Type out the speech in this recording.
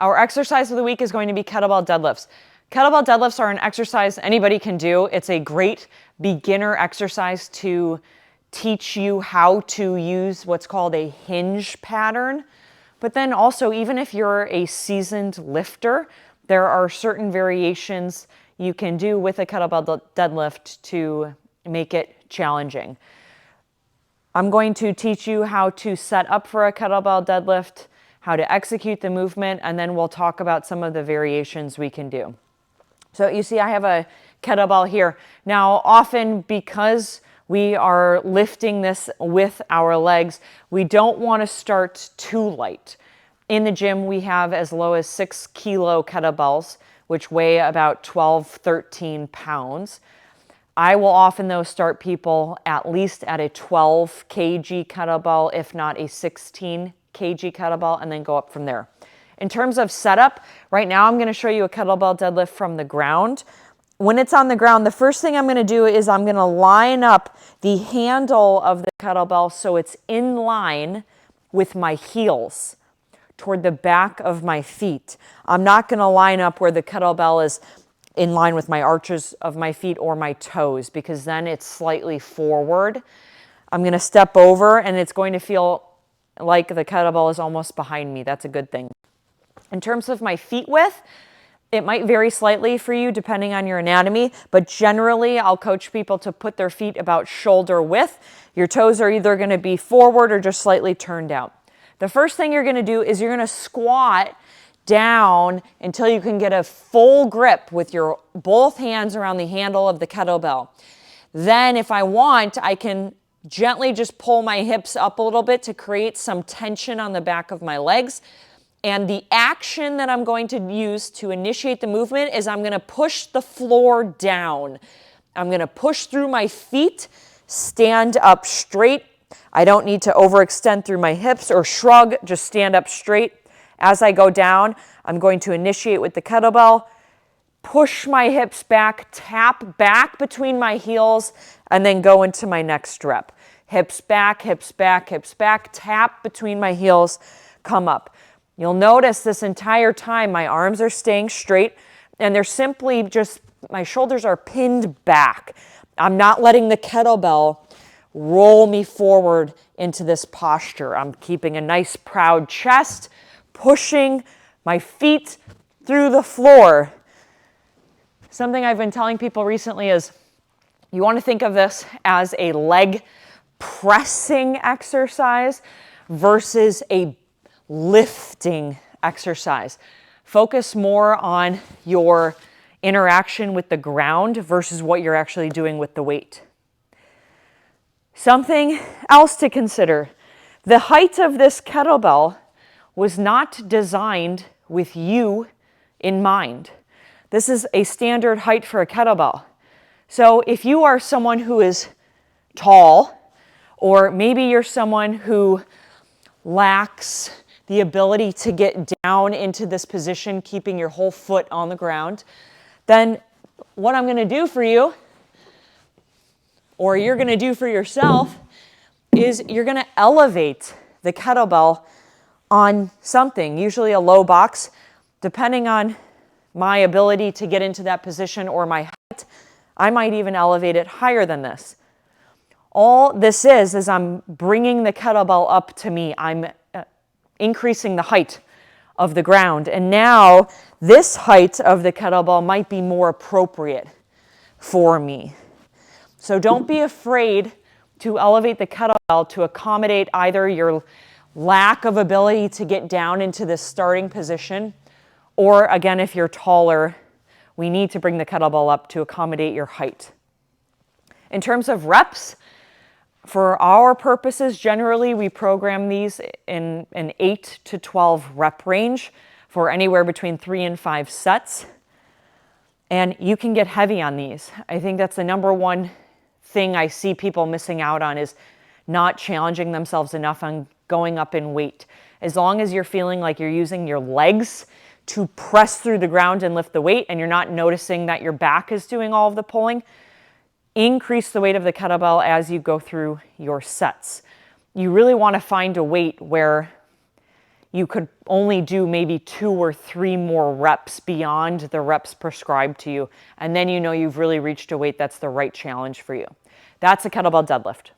Our exercise of the week is going to be kettlebell deadlifts. Kettlebell deadlifts are an exercise anybody can do. It's a great beginner exercise to teach you how to use what's called a hinge pattern. But then also, even if you're a seasoned lifter, there are certain variations you can do with a kettlebell deadlift to make it challenging. I'm going to teach you how to set up for a kettlebell deadlift, how to execute the movement, and then we'll talk about some of the variations we can do. So you see I have a kettlebell here. Now often, because we are lifting this with our legs, we don't want to start too light. In the gym we have as low as 6 kilo kettlebells, which weigh about 12, 13 pounds. I will often though start people at least at a 12 kg kettlebell, if not a 16 kg kettlebell, and then go up from there. In terms of setup, right now I'm going to show you a kettlebell deadlift from the ground. When it's on the ground, the first thing I'm going to do is I'm going to line up the handle of the kettlebell so it's in line with my heels toward the back of my feet. I'm not going to line up where the kettlebell is in line with my arches of my feet or my toes, because then it's slightly forward. I'm going to step over and it's going to feel like the kettlebell is almost behind me. That's a good thing. In terms of my feet width, it might vary slightly for you depending on your anatomy, but generally I'll coach people to put their feet about shoulder width. Your toes are either going to be forward or just slightly turned out. The first thing you're going to do is you're going to squat down until you can get a full grip with your both hands around the handle of the kettlebell. Then if I want, I can gently just pull my hips up a little bit to create some tension on the back of my legs. And the action that I'm going to use to initiate the movement is I'm going to push the floor down. I'm going to push through my feet, stand up straight. I don't need to overextend through my hips or shrug, just stand up straight. As I go down, I'm going to initiate with the kettlebell, push my hips back, tap back between my heels, and then go into my next rep. Hips back, hips back, hips back, tap between my heels, come up. You'll notice this entire time my arms are staying straight and they're simply just, my shoulders are pinned back. I'm not letting the kettlebell roll me forward into this posture. I'm keeping a nice proud chest, pushing my feet through the floor. Something I've been telling people recently is you want to think of this as a leg pressing exercise versus a lifting exercise. Focus more on your interaction with the ground versus what you're actually doing with the weight. Something else to consider. The height of this kettlebell was not designed with you in mind. This is a standard height for a kettlebell. So if you are someone who is tall, or maybe you're someone who lacks the ability to get down into this position, keeping your whole foot on the ground, then what I'm going to do for you, or you're going to do for yourself, is you're going to elevate the kettlebell on something, usually a low box. Depending on my ability to get into that position or my height, I might even elevate it higher than this. All this is I'm bringing the kettlebell up to me. I'm increasing the height of the ground. And now this height of the kettlebell might be more appropriate for me. So don't be afraid to elevate the kettlebell to accommodate either your lack of ability to get down into this starting position, or again, if you're taller, we need to bring the kettlebell up to accommodate your height. In terms of reps, for our purposes, generally we program these in an 8 to 12 rep range for anywhere between 3 and 5 sets. And you can get heavy on these. I think that's the number one thing I see people missing out on, is not challenging themselves enough on going up in weight. As long as you're feeling like you're using your legs to press through the ground and lift the weight, and you're not noticing that your back is doing all of the pulling, increase the weight of the kettlebell as you go through your sets. You really want to find a weight where you could only do maybe 2 or 3 more reps beyond the reps prescribed to you. And then you know you've really reached a weight that's the right challenge for you. That's a kettlebell deadlift.